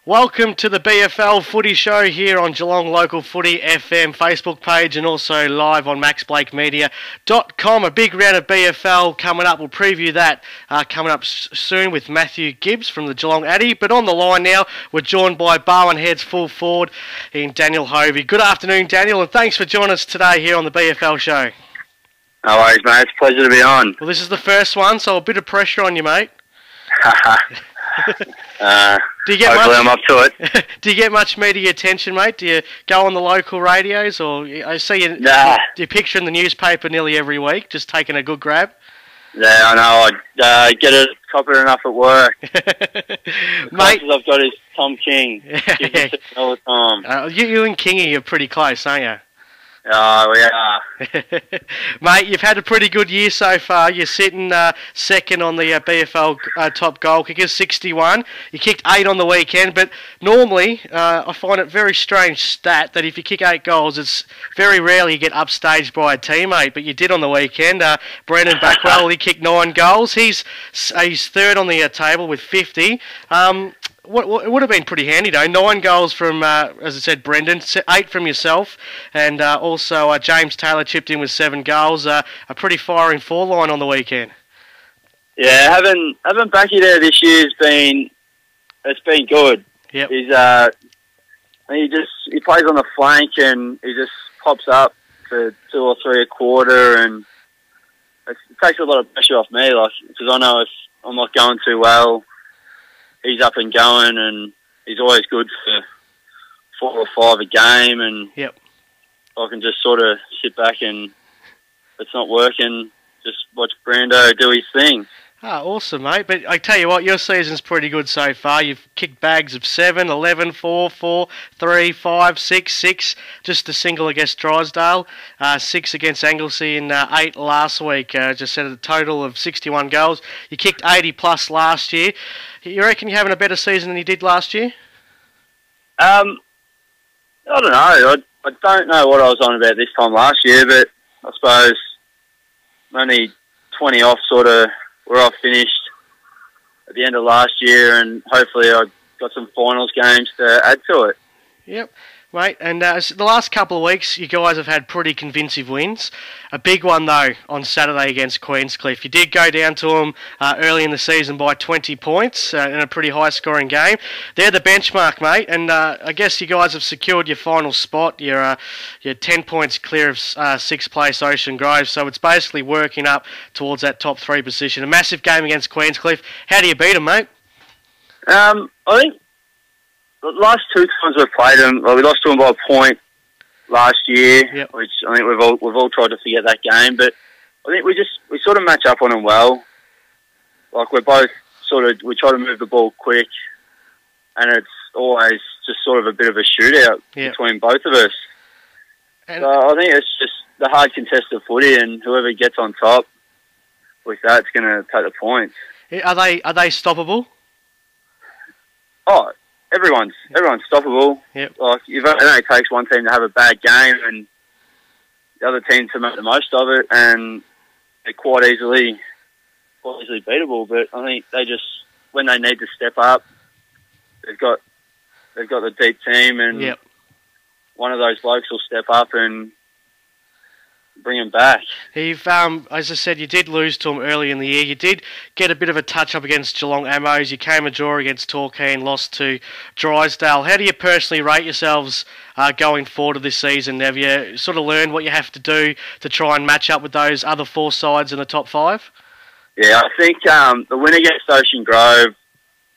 Welcome to the BFL Footy Show here on Geelong Local Footy FM Facebook page and also live on maxblakemedia.com. A big round of BFL coming up. We'll preview that coming up soon with Matthew Gibbs from the Geelong Addy. But on the line now, we're joined by Barwon Heads full forward in Daniel Hovey. Good afternoon, Daniel, and thanks for joining us today here on the BFL Show. No worries, mate. It's a pleasure to be on. Well, this is the first one, so a bit of pressure on you, mate. Do you get hopefully I'm up to it. Do you get much media attention, mate? Do you go on the local radios, or I see you? Nah. Do you picture in the newspaper nearly every week, just taking a good grab? Yeah, I know. I get it, copy it enough at work. The closest I've got is Tom King. Yeah. All the time. You and Kingy are pretty close, aren't you? Oh, we are. Mate, you've had a pretty good year so far. You're sitting second on the BFL top goal kickers, 61. You kicked 8 on the weekend, but normally I find it very strange stat that if you kick 8 goals, it's very rarely you get upstaged by a teammate, but you did on the weekend. Brendan Backwell, he kicked 9 goals. He's third on the table with 50. It would have been pretty handy, though. 9 goals from, as I said, Brendan, 8 from yourself, and also James Taylor chipped in with 7 goals. A pretty firing four-line on the weekend. Yeah, having Backy there this year it's been good. Yep. He plays on the flank and he just pops up for 2 or 3 a quarter, and it takes a lot of pressure off me, because I know if I'm not going too well, he's up and going, and he's always good for 4 or 5 a game, and yep. I can just sort of sit back and, if it's not working, just watch Brando do his thing. Awesome, mate. But I tell you what, your season's pretty good so far. You've kicked bags of 7, 11, 4, 4, 3, 5, 6, 6. Just a single against Drysdale. 6 against Anglesey and 8 last week. Just set a total of 61 goals. You kicked 80 plus last year. You reckon you're having a better season than you did last year? I don't know. I don't know what I was on about this time last year, but I suppose only 20 off sort of where I finished at the end of last year, and hopefully I got some finals games to add to it. Yep. Mate, and the last couple of weeks, you guys have had pretty convincing wins. A big one, though, on Saturday against Queenscliff. You did go down to them early in the season by 20 points in a pretty high-scoring game. They're the benchmark, mate, and I guess you guys have secured your final spot. You're 10 points clear of 6th place Ocean Grove, so it's basically working up towards that top 3 position. A massive game against Queenscliff. How do you beat them, mate? I think the last 2 times we've played them, we lost to them by a point last year, yep. Which I think we've all tried to forget that game. But I think we sort of match up on them well. Like, we're both we try to move the ball quick, and it's always just sort of a bit of a shootout between both of us. And so I think it's just the hard contested footy, and whoever gets on top with that's going to take the points. Are they stoppable? Oh. Everyone's stoppable. Yep. Like, it only takes one team to have a bad game and the other team to make the most of it, and they're quite easily beatable. But I think they just, when they need to step up, they've got the deep team, and yep. One of those blokes will step up and bring him back. You've, as I said, you did lose to them early in the year. You did get a bit of a touch-up against Geelong Ammos. You came a draw against Torquay and lost to Drysdale. How do you personally rate yourselves going forward of this season? Have you sort of learned what you have to do to try and match up with those other 4 sides in the top 5? Yeah, I think the win against Ocean Grove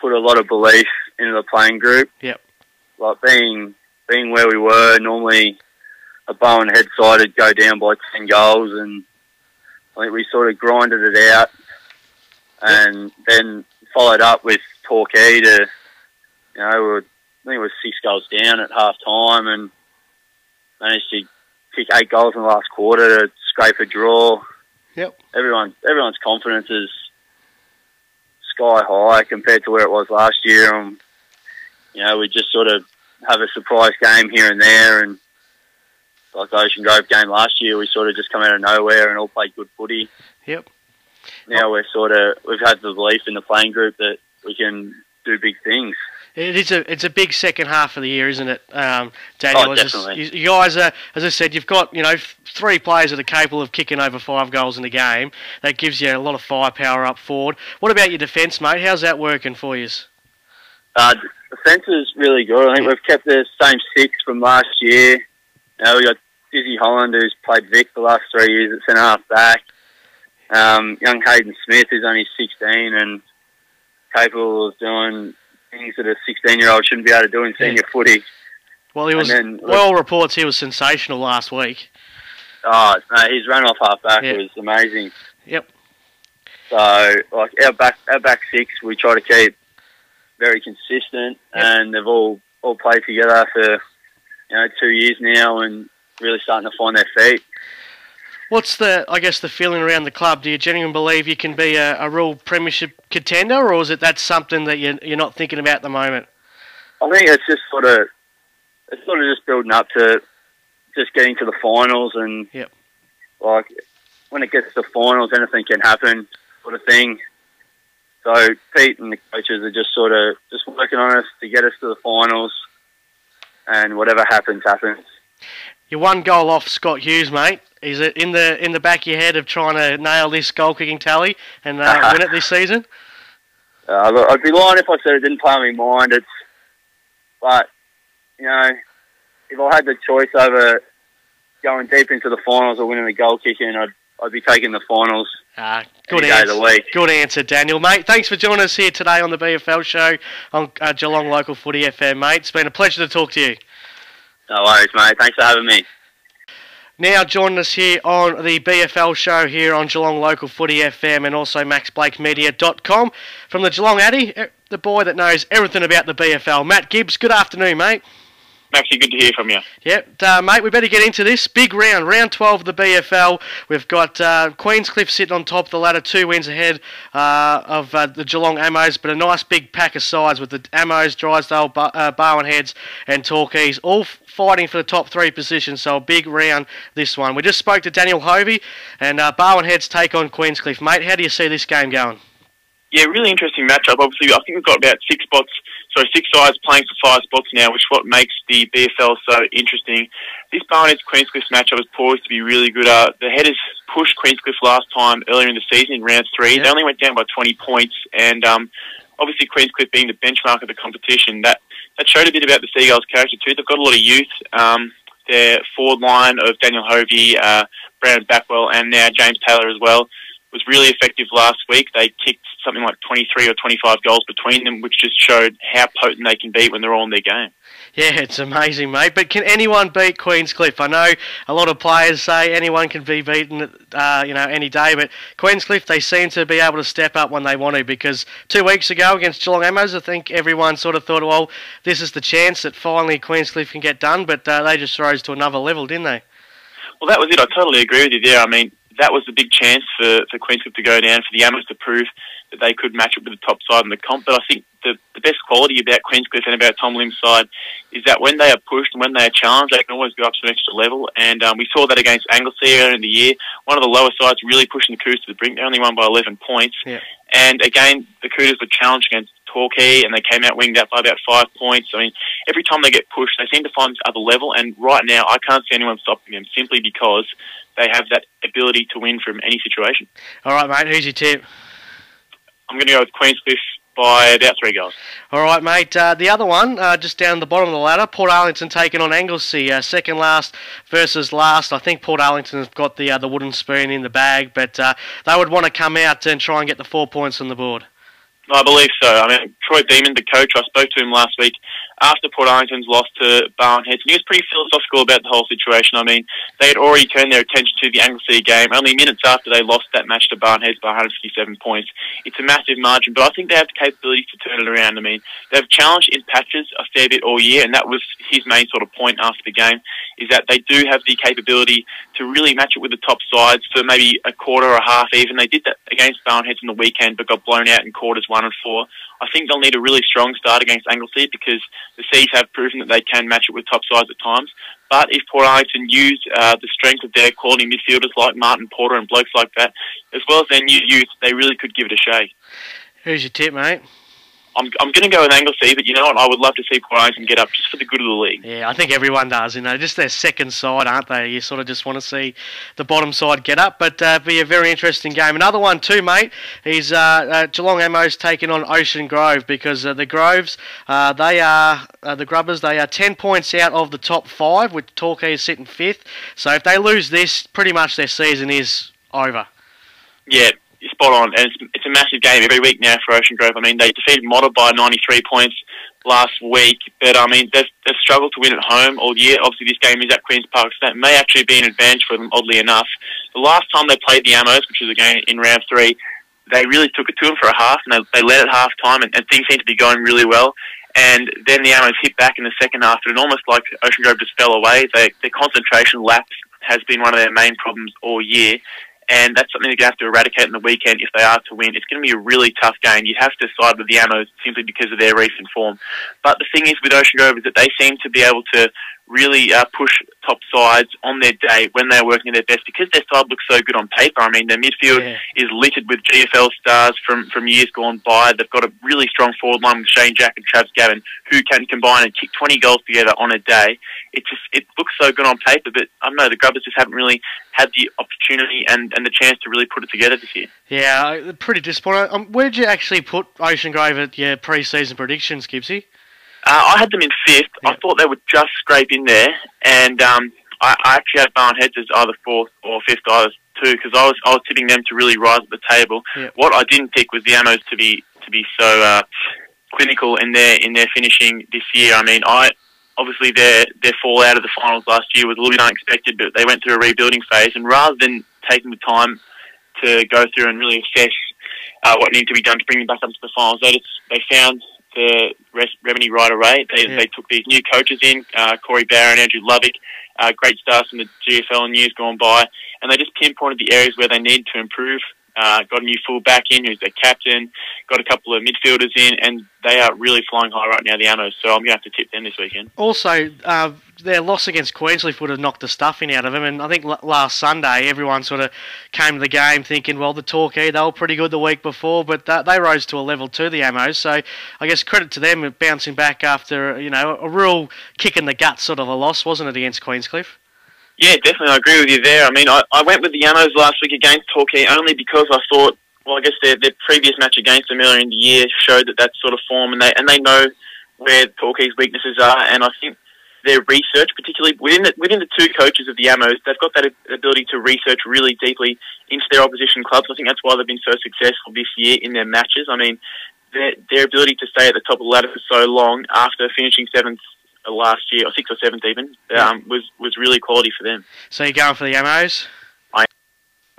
put a lot of belief into the playing group. Yep. Like, being where we were, normally a Barwon Heads side would go down by 10 goals, and I think we sort of grinded it out, and then followed up with Torquay to, I think it was 6 goals down at half time, and managed to kick 8 goals in the last quarter to scrape a draw. Yep. Everyone's confidence is sky high compared to where it was last year. We just sort of have a surprise game here and there, and like the Ocean Grove game last year, we sort of just come out of nowhere and all played good footy. Yep. Now we've had the belief in the playing group that we can do big things. It's a big second half of the year, isn't it, Daniel? Oh, definitely. You guys are, as I said, you've got 3 players that are capable of kicking over 5 goals in a game. That gives you a lot of firepower up forward. What about your defence, mate? How's that working for you? Defence is really good. I think we've kept the same 6 from last year. We got Dizzy Holland, who's played Vic the last 3 years at centre half back. Young Hayden Smith, who's only 16 and capable of doing things that a 16-year-old shouldn't be able to do in senior footy. Well, he was. All reports he was sensational last week. Oh, no, his run off half back was amazing. Yep. So, like our back 6, we try to keep very consistent, and they've all played together for 2 years now, and really starting to find their feet. What's the feeling around the club? Do you genuinely believe you can be a real premiership contender, or is it that's something that you're not thinking about at the moment? I think it's just sort of just building up to just getting to the finals, and like when it gets to the finals, anything can happen, sort of thing. So Pete and the coaches are just working on us to get us to the finals, and whatever happens, happens. You're 1 goal off Scott Hughes, mate. Is it in the back of your head of trying to nail this goal-kicking tally and win it this season? Look, I'd be lying if I said it didn't play on my mind. But if I had the choice over going deep into the finals or winning the goal-kicking, I'd be taking the finals. Good day of the week. Good answer, Daniel. Mate, thanks for joining us here today on the BFL Show on Geelong Local Footy FM, mate. It's been a pleasure to talk to you. No worries, mate. Thanks for having me. Now joining us here on the BFL Show here on Geelong Local Footy FM and also maxblakemedia.com from the Geelong Addy, the boy that knows everything about the BFL. Matt Gibbs, good afternoon, mate. Maxie, good to hear from you. Yep, mate, we better get into this. Big round 12 of the BFL. We've got Queenscliff sitting on top of the ladder, 2 wins ahead of the Geelong Ammos, but a nice big pack of sides with the Ammos, Drysdale, Barwon Heads and Torquays all fighting for the top 3 positions, so a big round this one. We just spoke to Daniel Hovey and Barwon Heads take on Queenscliff. Mate, how do you see this game going? Yeah, really interesting matchup. Obviously, I think we've got about 6 sides playing for 5 spots now, which is what makes the BFL so interesting. This Barwon Heads Queenscliff matchup is poised to be really good. The Headers pushed Queenscliff last time earlier in the season in round 3. They only went down by 20 points, and obviously Queenscliff being the benchmark of the competition, that showed a bit about the Seagulls' character too. They've got a lot of youth. Their forward line of Daniel Hovey, Brandon Backwell, and now James Taylor as well was really effective last week. They kicked something like 23 or 25 goals between them, which just showed how potent they can be when they're all in their game. Yeah, it's amazing, mate. But can anyone beat Queenscliff? I know a lot of players say anyone can be beaten, any day. But Queenscliff, they seem to be able to step up when they want to. Because 2 weeks ago against Geelong Ammos, I think everyone sort of thought, well, this is the chance that finally Queenscliff can get done. But they just rose to another level, didn't they? Well, that was it. I totally agree with you there. I mean, that was the big chance for Queenscliff to go down, for the Ammos to prove that they could match up with the top side in the comp. But I think the best quality about Queenscliff and about Tom Lim's side is that when they are pushed and when they are challenged, they can always go up to an extra level. And we saw that against Anglesea earlier in the year. One of the lower sides really pushing the Cougars to the brink. They only won by 11 points. Yeah. And again, the Cougars were challenged against Torquay, and they came out winged out by about 5 points. I mean, every time they get pushed, they seem to find this other level. And right now, I can't see anyone stopping them simply because they have that ability to win from any situation. All right, mate. Who's your tip? I'm going to go with Queenscliff by about 3 goals. All right, mate. The other one, just down the bottom of the ladder, Port Arlington taking on Anglesea, second last versus last. I think Port Arlington have got the wooden spoon in the bag, but they would want to come out and try and get the 4 points on the board. I believe so. I mean, Troy Beeman, the coach, I spoke to him last week after Port Arlington's loss to Barwon Heads, and he was pretty philosophical about the whole situation. I mean, they had already turned their attention to the Anglesea game only minutes after they lost that match to Barwon Heads by 157 points. It's a massive margin, but I think they have the capability to turn it around. I mean, they've challenged in patches a fair bit all year, and that was his main sort of point after the game, is that they do have the capability to really match it with the top sides for maybe a quarter or a half even. They did that against Barwon Heads on the weekend, but got blown out in quarters 1 and 4. I think they'll need a really strong start against Anglesea because the Seas have proven that they can match it with top sides at times. But if Port Arlington use the strength of their quality midfielders like Martin Porter and blokes like that, as well as their new youth, they really could give it a shake. Who's your tip, mate? I'm going to go with Anglesey, but you know what? I would love to see Port Arlington get up just for the good of the league. Yeah, I think everyone does. Just their second side, aren't they? You sort of just want to see the bottom side get up, but be a very interesting game. Another one too, mate, is Geelong Ammo's taking on Ocean Grove, because the Groves, the Grubbers, they are 10 points out of the top 5, with Torquay sitting 5th. So if they lose this, pretty much their season is over. Yeah. Spot on, and it's a massive game every week now for Ocean Grove. I mean, they defeated Motta by 93 points last week, but I mean, they've struggled to win at home all year. Obviously, this game is at Queen's Park, so that may actually be an advantage for them, oddly enough. The last time they played the Ammos, which was a game in round 3, they really took it to them for a half, and they led at half time, and things seemed to be going really well. And then the Ammos hit back in the second half, and almost like Ocean Grove just fell away. Their concentration lapse has been one of their main problems all year. And that's something they're going to have to eradicate in the weekend if they are to win. It's going to be a really tough game. You'd have to side with the Ammos simply because of their recent form. But the thing is with Ocean Grove is that they seem to be able to really push top sides on their day when they're working at their best, because their side looks so good on paper. I mean, their midfield is littered with GFL stars from years gone by. They've got a really strong forward line with Shane Jack and Travis Gavin, who can combine and kick 20 goals together on a day. It looks so good on paper, but I don't know, the Grubbers just haven't really had the opportunity and the chance to really put it together this year. Yeah, pretty disappointing. Where did you actually put Ocean Grove at your pre-season predictions, Gibbsy? I had them in 5th. Yeah. I thought they would just scrape in there, and I actually had Barwon Heads as either 4th or 5th, either too, because I was tipping them to really rise at the table. Yeah. What I didn't pick was the Ammos to be so clinical in their finishing this year. I mean, obviously their fall out of the finals last year was a little bit unexpected, but they went through a rebuilding phase, and rather than taking the time to go through and really assess what needed to be done to bring them back up to the finals, they found the remedy right away. They took these new coaches in, Corey Barron, Andrew Lovick, great stars from the GFL in years gone by, and they just pinpointed the areas where they needed to improve. Got a new full back in, who's their captain, got a couple of midfielders in, and they are really flying high right now, the Ammos, so I'm going to have to tip them this weekend. Also, their loss against Queenscliff would have knocked the stuffing out of them, and I think last Sunday everyone sort of came to the game thinking, well, the Torquay, they were pretty good the week before, but they rose to a level 2, the Ammos, so I guess credit to them bouncing back after, a real kick in the gut sort of a loss, wasn't it, against Queenscliff? Yeah, definitely. I agree with you there. I mean, I went with the Ammos last week against Torquay only because I thought, well, I guess their previous match against them earlier in the year showed that sort of form, and they know where Torquay's weaknesses are. And I think their research, particularly within the two coaches of the Ammos, they've got that ability to research really deeply into their opposition clubs. I think that's why they've been so successful this year in their matches. I mean, their ability to stay at the top of the ladder for so long after finishing 7th last year, or 6th or 7th even, was really quality for them. So you're going for the Ammos?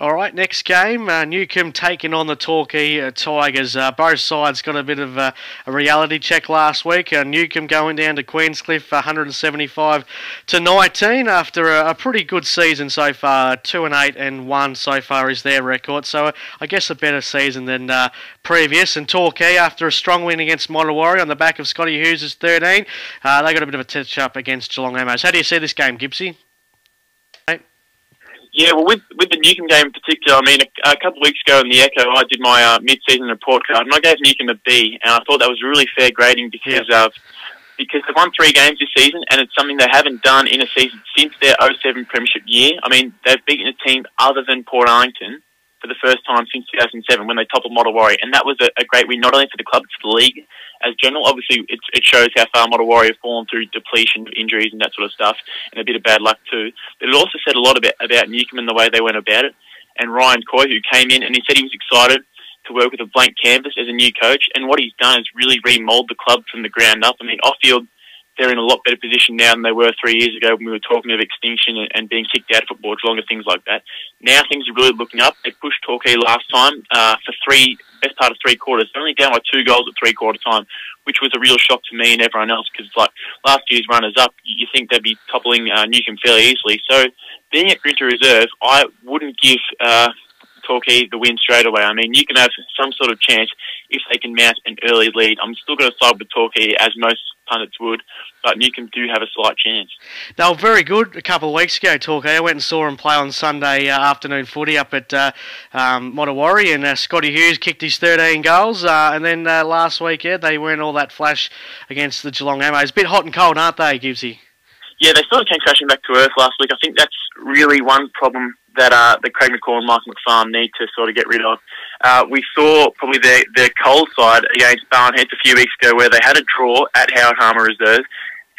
All right, next game, Newcombe taking on the Torquay Tigers. Both sides got a bit of a reality check last week. Newcombe going down to Queenscliff 175-19 after a pretty good season so far. 2-8-1 so far is their record. So I guess a better season than previous. And Torquay, after a strong win against Mottawarri on the back of Scotty Hughes' 13, they got a bit of a touch-up against Geelong Ammos. How do you see this game, Gibbsy? Yeah, well, with the Newcombe game in particular, I mean, a couple of weeks ago in the Echo, I did my mid-season report card, and I gave Newcombe a B, and I thought that was really fair grading because they've won 3 games this season, and it's something they haven't done in a season since their 07 premiership year. I mean, they've beaten a team other than Port Arlington for the first time since 2007 when they toppled Mottawarri, and that was a great win, not only for the club, but for the league as general. Obviously, it shows how far Mottawarri have fallen through depletion, injuries and that sort of stuff, and a bit of bad luck too. But it also said a lot about Newcombe and the way they went about it. And Ryan Coy, who came in, and he said he was excited to work with a blank canvas as a new coach, and what he's done is really remould the club from the ground up. I mean, off-field, they're in a lot better position now than they were 3 years ago when we were talking of extinction and being kicked out of football, Geelong and things like that. Now things are really looking up. They pushed Torquay last time for best part of 3 quarters. They're only down by 2 goals at 3-quarter time, which was a real shock to me and everyone else because, like, last year's runners-up, you think they'd be toppling Newcombe fairly easily. So being at Grinter Reserve, I wouldn't give Torquay the win straight away. I mean, you can have some sort of chance if they can mount an early lead. I'm still going to side with Torquay, as most pundits would, but Newcombe do have a slight chance. They were very good a couple of weeks ago, Torquay. I went and saw them play on Sunday afternoon footy up at Mottawarri, and Scotty Hughes kicked his 13 goals. And then last week, they weren't all that flash against the Geelong Ammos. A bit hot and cold, aren't they, Gibbsy? Yeah, they sort of came crashing back to earth last week. I think that's really one problem that Craig McCall and Mark McFarlane need to sort of get rid of. We saw probably their cold side against Barwon Heads a few weeks ago, where they had a draw at Howard Harmer Reserve,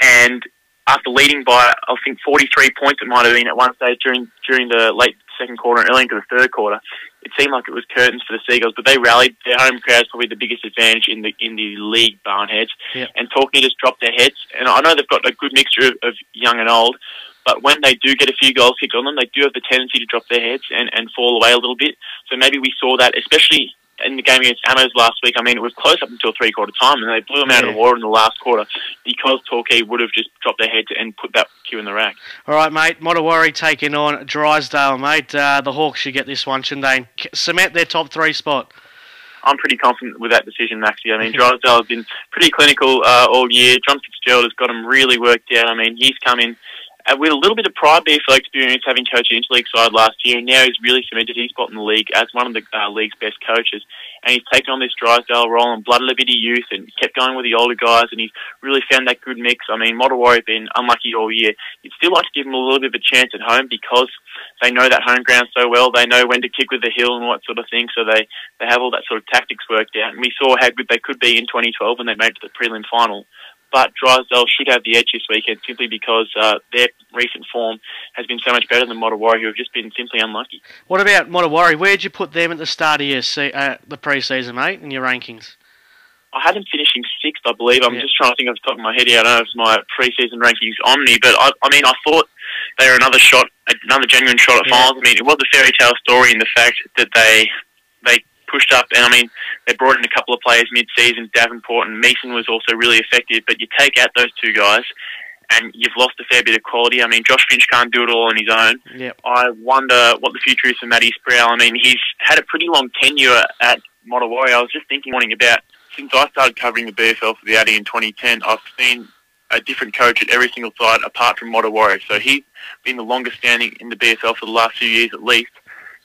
and after leading by, I think, 43 points it might have been at one stage during the late second quarter and early into the third quarter, it seemed like it was curtains for the Seagulls, but they rallied. Their home crowd is probably the biggest advantage in the league, Barwon Heads. Yep. And Torquay just dropped their heads. And I know they've got a good mixture of young and old, but when they do get a few goals kicked on them, they do have the tendency to drop their heads and fall away a little bit. So maybe we saw that, especially in the game against Ammos last week. I mean, it was close up until three-quarter time, and they blew them out of the water in the last quarter because Torquay would have just dropped their heads and put that cue in the rack. All right, mate. Mottawarri taking on Drysdale, mate. The Hawks should get this one, shouldn't they? Cement their top 3 spot. I'm pretty confident with that decision, Maxie. I mean, Drysdale has been pretty clinical all year. John Fitzgerald has got them really worked out. I mean, he's come in with a little bit of pride BFL experience, having coached the interleague side last year, and now he's really cemented his spot in the league as one of the league's best coaches. And he's taken on this Drysdale role and blooded a bit of youth and kept going with the older guys, and he's really found that good mix. I mean, Mottawarri have been unlucky all year. You'd still like to give them a little bit of a chance at home because they know that home ground so well. They know when to kick with the heel and what sort of thing, so they have all that sort of tactics worked out. And we saw how good they could be in 2012 when they made it to the prelim final. But Drysdale should have the edge this weekend simply because their recent form has been so much better than Mottawarri, who have just been simply unlucky. What about Mottawarri? Where'd you put them at the start of your the pre-season, mate, in your rankings? I had them finishing 6th, I believe. I'm just trying to think off the top of my head here. I don't know if it's my pre-season rankings on me, but I mean, I thought they were another genuine shot at finals. I mean, it was a fairy tale story in the fact that they pushed up, and I mean, they brought in a couple of players mid-season, Davenport and Meeson was also really effective, but you take out those two guys and you've lost a fair bit of quality. I mean, Josh Finch can't do it all on his own. Yep. I wonder what the future is for Matty Sproul. I mean, he's had a pretty long tenure at Mottawarri. I was just thinking about, since I started covering the BFL for the Addy in 2010, I've seen a different coach at every single side apart from Mottawarri. So he's been the longest standing in the BFL for the last few years at least.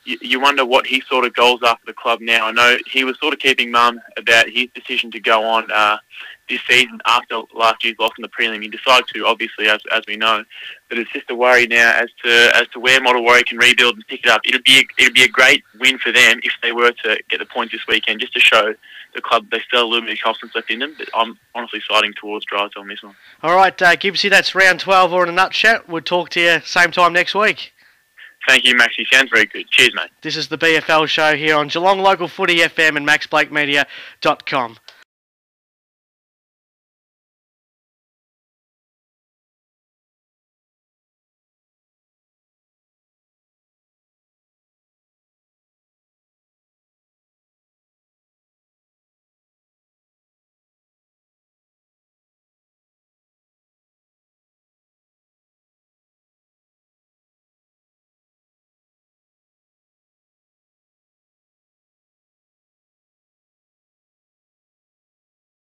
You wonder what his sort of goals are for the club now. I know he was sort of keeping mum about his decision to go on this season after last year's loss in the prelim. He decided to, obviously, as we know. But it's just a worry now as to where Mottawarri can rebuild and pick it up. It'd be a great win for them if they were to get the points this weekend, just to show the club they still have a little bit of confidence left in them. But I'm honestly siding towards Drysdale on this one. All right, Gibbsy, that's round 12 or in a nutshell. We'll talk to you same time next week. Thank you, Maxie. Sounds very good. Cheers, mate. This is the BFL show here on Geelong Local Footy FM and maxblakemedia.com.